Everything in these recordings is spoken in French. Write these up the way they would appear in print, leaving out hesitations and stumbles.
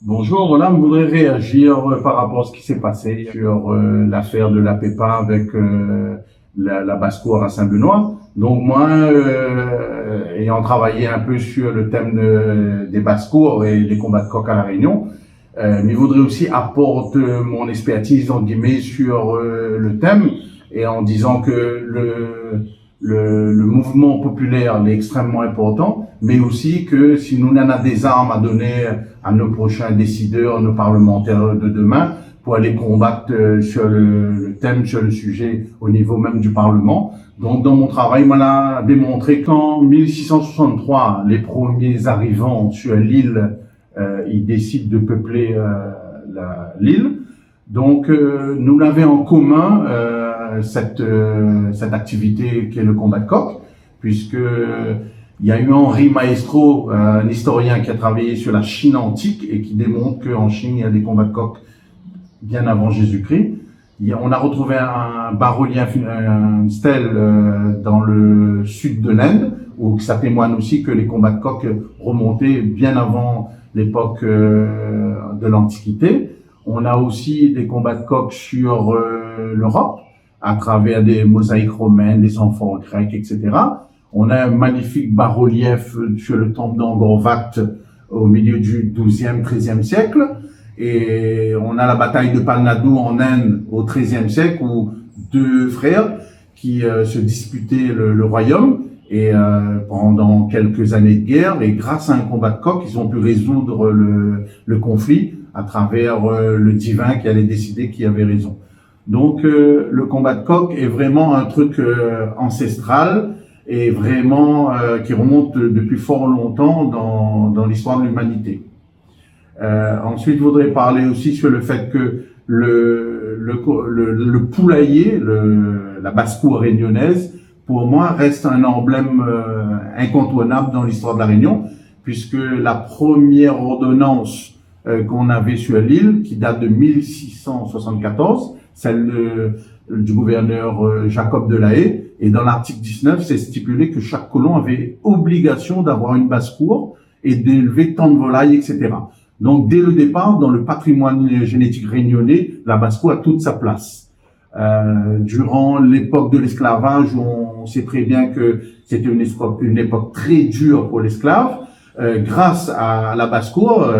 Bonjour, voilà, je voudrais réagir par rapport à ce qui s'est passé sur l'affaire de la PEPA avec la basse-cour à Saint-Benoît. Donc moi, ayant travaillé un peu sur le thème des basses-cours et les combats de coq à La Réunion, mais je voudrais aussi apporter mon expertise, en guillemets, sur le thème et en disant que le mouvement populaire est extrêmement important, mais aussi que si nous en avons des armes à donner à nos prochains décideurs, nos parlementaires de demain, pour aller combattre sur le thème, sur le sujet au niveau même du Parlement. Donc dans mon travail, on a démontré qu'en 1663, les premiers arrivants sur l'île, ils décident de peupler l'île. Donc nous l'avons en commun cette activité qui est le combat de coq, puisque il y a eu Henri Maestro, un historien qui a travaillé sur la Chine antique et qui démontre qu'en Chine, il y a des combats de coq bien avant Jésus-Christ. On a retrouvé un bas-relief, une stèle dans le sud de l'Inde, où ça témoigne aussi que les combats de coq remontaient bien avant l'époque de l'Antiquité. On a aussi des combats de coq sur l'Europe, à travers des mosaïques romaines, des amphores grecs, etc. On a un magnifique bas-relief sur le temple d'Angkor Wat au milieu du XIIe, XIIIe siècle. Et on a la bataille de Palnadu en Inde au XIIIe siècle où deux frères qui se disputaient le royaume et pendant quelques années de guerre. Et grâce à un combat de coq, ils ont pu résoudre le conflit à travers le divin qui allait décider qui avait raison. Donc le combat de coq est vraiment un truc ancestral et vraiment qui remonte depuis fort longtemps dans l'histoire de l'humanité. Ensuite, je voudrais parler aussi sur le fait que le poulailler, la basse-cour réunionnaise, pour moi, reste un emblème incontournable dans l'histoire de la Réunion, puisque la première ordonnance qu'on avait sur l'île, qui date de 1674, celle du gouverneur Jacob de la Haye, et dans l'article 19, c'est stipulé que chaque colon avait obligation d'avoir une basse-cour et d'élever tant de volailles, etc. Donc, dès le départ, dans le patrimoine génétique réunionnais, la basse-cour a toute sa place. Durant l'époque de l'esclavage, on sait très bien que c'était une époque très dure pour l'esclave. Grâce à la basse-cour,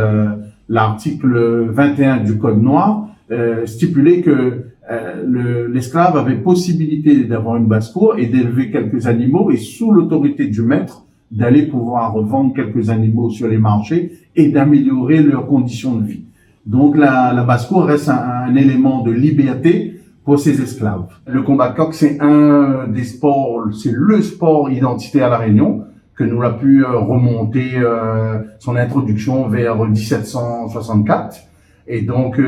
l'article 21 du Code noir stipulait que l'esclave avait possibilité d'avoir une basse-cour et d'élever quelques animaux et sous l'autorité du maître, d'aller pouvoir vendre quelques animaux sur les marchés et d'améliorer leurs conditions de vie. Donc la basse-cour reste un élément de liberté pour ces esclaves. Le combat de coq, c'est un des sports, c'est le sport identitaire à La Réunion, que nous l'a pu remonter son introduction vers 1764. Et donc,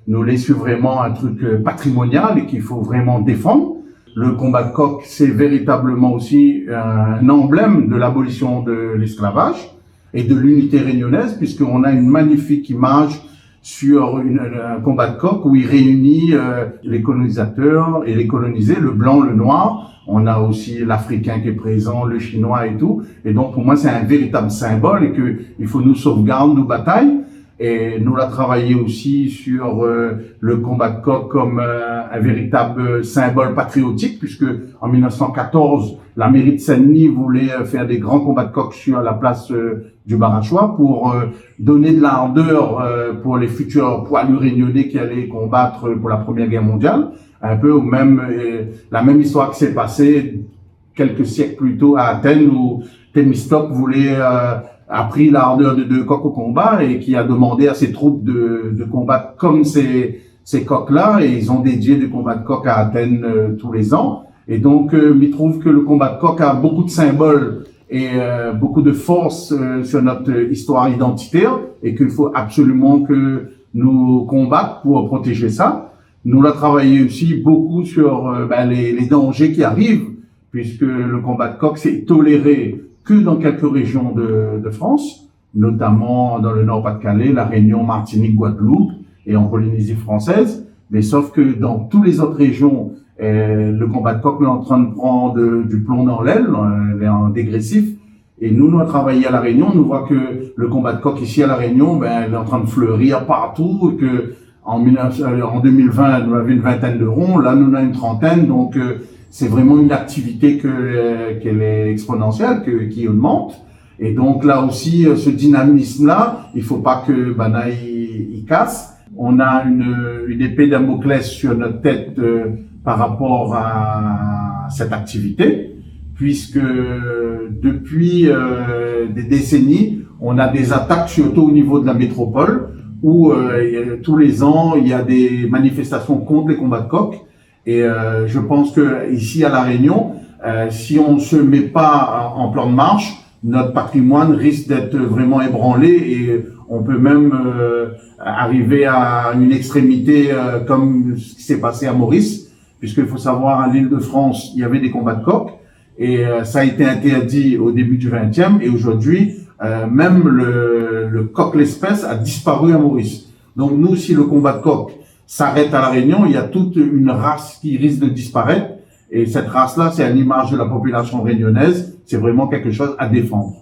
nous laissons vraiment un truc patrimonial et qu'il faut vraiment défendre. Le combat de coq, c'est véritablement aussi un emblème de l'abolition de l'esclavage et de l'unité réunionnaise, puisqu'on a une magnifique image sur un combat de coq où il réunit les colonisateurs et les colonisés, le blanc, le noir. On a aussi l'Africain qui est présent, le Chinois et tout. Et donc, pour moi, c'est un véritable symbole et qu'il faut nous sauvegarder, nous batailler. Et nous l'a travaillé aussi sur le combat de coq comme un véritable symbole patriotique, puisque en 1914, la mairie de Saint-Denis voulait faire des grands combats de coq sur la place du Barachois pour donner de l'ardeur pour les futurs poilus réunionnais qui allaient combattre pour la Première Guerre mondiale. Un peu la même histoire qui s'est passée quelques siècles plus tôt à Athènes, où Thémistocle voulait a pris l'ardeur de coq au combat et qui a demandé à ses troupes de combattre comme ces coqs-là, et ils ont dédié des combats de coq à Athènes tous les ans. Et donc, il trouve que le combat de coq a beaucoup de symboles et beaucoup de force sur notre histoire identitaire et qu'il faut absolument que nous combattions pour protéger ça. Nous l'a travaillé aussi beaucoup sur les dangers qui arrivent, puisque le combat de coq c'est toléré que dans quelques régions de France, notamment dans le Nord-Pas-de-Calais, la Réunion, Martinique, Guadeloupe et en Polynésie française. Mais sauf que dans toutes les autres régions, le combat de coq est en train de prendre du plomb dans l'aile, en dégressif. Et nous avons travaillé à La Réunion, nous voit que le combat de coq ici à La Réunion, ben, il est en train de fleurir partout, et que en 2020, on avait une vingtaine de ronds, là, nous en avons une trentaine, donc c'est vraiment une activité qu'elle est exponentielle, qui augmente. Et donc là aussi, ce dynamisme-là, il faut pas que Bana il casse. On a une épée Damoclès sur notre tête par rapport à cette activité, puisque depuis des décennies, on a des attaques surtout au niveau de la métropole, où tous les ans, il y a des manifestations contre les combats de coq. Et je pense que ici à La Réunion, si on se met pas en plan de marche, notre patrimoine risque d'être vraiment ébranlé et on peut même arriver à une extrémité comme ce qui s'est passé à Maurice, puisqu'il faut savoir, à l'Île-de-France, il y avait des combats de coq et ça a été interdit au début du 20e et aujourd'hui, même le coq l'espèce a disparu à Maurice. Donc nous, si le combat de coq s'arrête à La Réunion, il y a toute une race qui risque de disparaître. Et cette race-là, c'est à l'image de la population réunionnaise. C'est vraiment quelque chose à défendre.